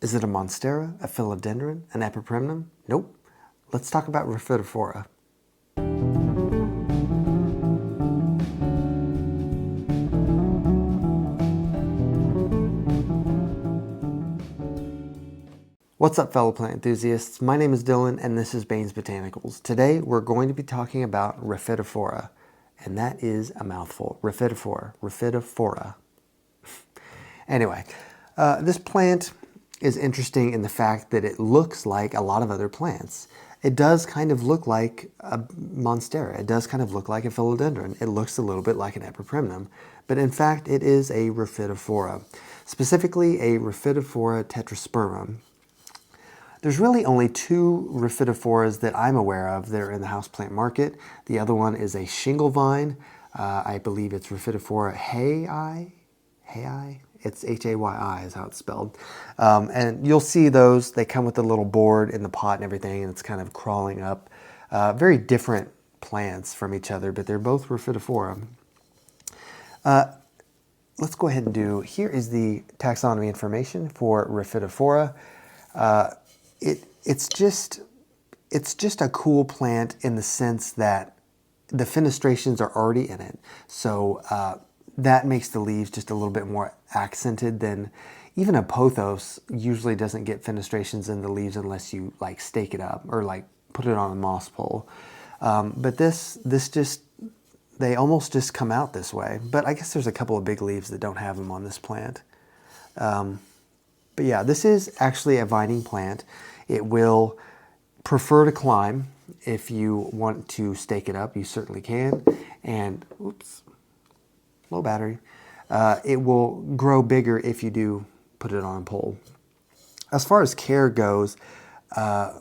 Is it a Monstera, a philodendron, an epipremnum? Nope. Let's talk about Raphidophora. What's up, fellow plant enthusiasts? My name is Dylan and this is Bane's Botanicals. Today we're going to be talking about Raphidophora, and that is a mouthful. Raphidophora. Anyway, this plant is interesting in the fact that it looks like a lot of other plants. It does kind of look like a Monstera. It does kind of look like a philodendron. It looks a little bit like an epipremnum, but in fact it is a Raphidophora, specifically a Raphidophora tetraspermum. There's really only two Raphidophoras that I'm aware of that are in the houseplant market. The other one is a shingle vine. I believe it's Raphidophora hayi. It's H-A-Y-I is how it's spelled. And you'll see those. They come with a little board in the pot and everything, and it's kind of crawling up. Very different plants from each other, but they're both Raphidophora. Let's go ahead and here is the taxonomy information for Raphidophora. It's just a cool plant in the sense that the fenestrations are already in it. So that makes the leaves just a little bit more accented than even a pothos usually doesn't get fenestrations in the leaves unless you like stake it up or like put it on a moss pole. But this just, they almost just come out this way. But I guess there's a couple of big leaves that don't have them on this plant. But yeah, this is actually a vining plant. It will prefer to climb. If you want to stake it up, you certainly can. And, oops, low battery. It will grow bigger if you do put it on a pole. As far as care goes,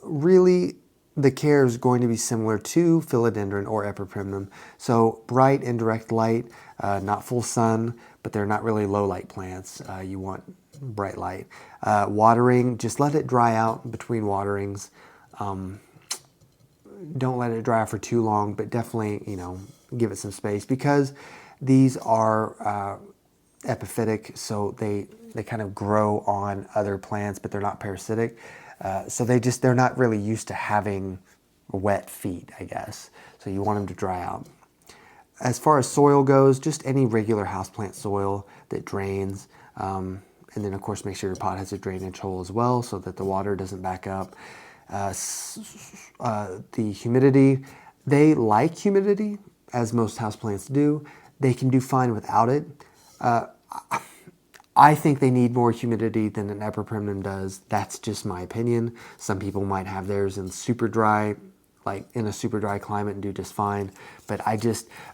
really the care is going to be similar to philodendron or epipremnum. So bright indirect light, not full sun, but they're not really low light plants. You want bright light. Watering, just let it dry out between waterings. Don't let it dry out for too long, but definitely, give it some space because these are epiphytic, so they kind of grow on other plants, but they're not parasitic. So they're not really used to having wet feet, I guess. So you want them to dry out. As far as soil goes, just any regular houseplant soil that drains. And then, of course, make sure your pot has a drainage hole as well so that the water doesn't back up. The humidity, they like humidity, as most houseplants do. They can do fine without it. I think they need more humidity than an epipremnum does. That's just my opinion. Some people might have theirs in super dry, like in a super dry climate and do just fine. But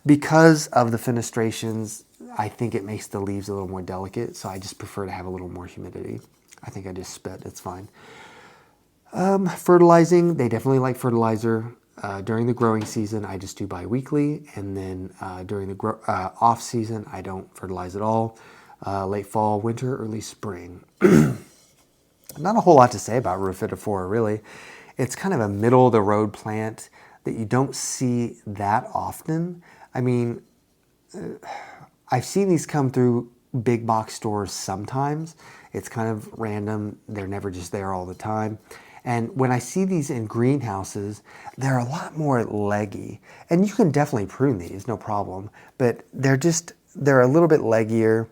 because of the fenestrations, I think it makes the leaves a little more delicate, so I just prefer to have a little more humidity. I think I just spit, it's fine. Fertilizing, they definitely like fertilizer. During the growing season, I just do bi-weekly, and then during the off season, I don't fertilize at all. Late fall, winter, early spring. Not a whole lot to say about Raphidophora, really. It's kind of a middle-of-the-road plant that you don't see that often. I mean, I've seen these come through big box stores sometimes. It's kind of random. They're never just there all the time. And when I see these in greenhouses, they're a lot more leggy. And you can definitely prune these, no problem. But they're a little bit leggier.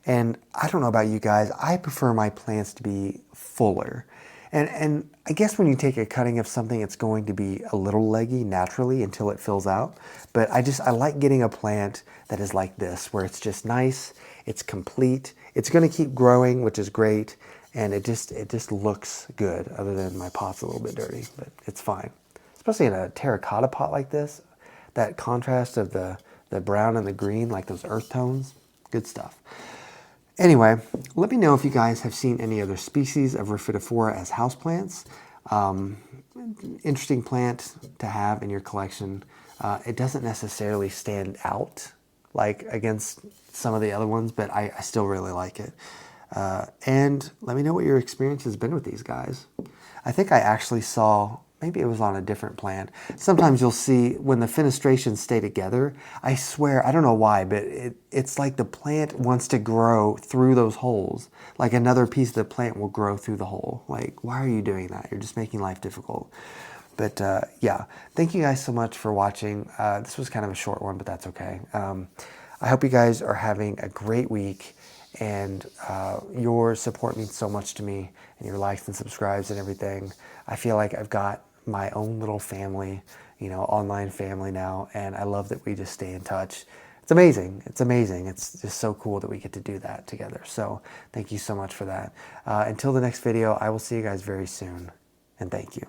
And I don't know about you guys, I prefer my plants to be fuller. And I guess when you take a cutting of something, it's going to be a little leggy naturally until it fills out. But I like getting a plant that is like this, where it's just nice, it's complete, it's going to keep growing, which is great, and it just looks good, other than my pot's a little bit dirty, but it's fine. Especially in a terracotta pot like this, that contrast of the brown and the green, like those earth tones, good stuff. Anyway, let me know if you guys have seen any other species of Raphidophora as houseplants. Interesting plant to have in your collection. It doesn't necessarily stand out like against some of the other ones, but I still really like it. And let me know what your experience has been with these guys. I think I actually saw maybe it was on a different plant. Sometimes you'll see when the fenestrations stay together, I swear, I don't know why, but it's like the plant wants to grow through those holes. Like another piece of the plant will grow through the hole. Like, why are you doing that? You're just making life difficult. But yeah, thank you guys so much for watching. This was kind of a short one, but that's okay. I hope you guys are having a great week, and your support means so much to me, and your likes and subscribes and everything. I feel like I've got my own little family, you know, online family now, and I love that we just stay in touch. It's amazing. It's amazing. It's just so cool that we get to do that together. So thank you so much for that. Until the next video, I will see you guys very soon, and thank you.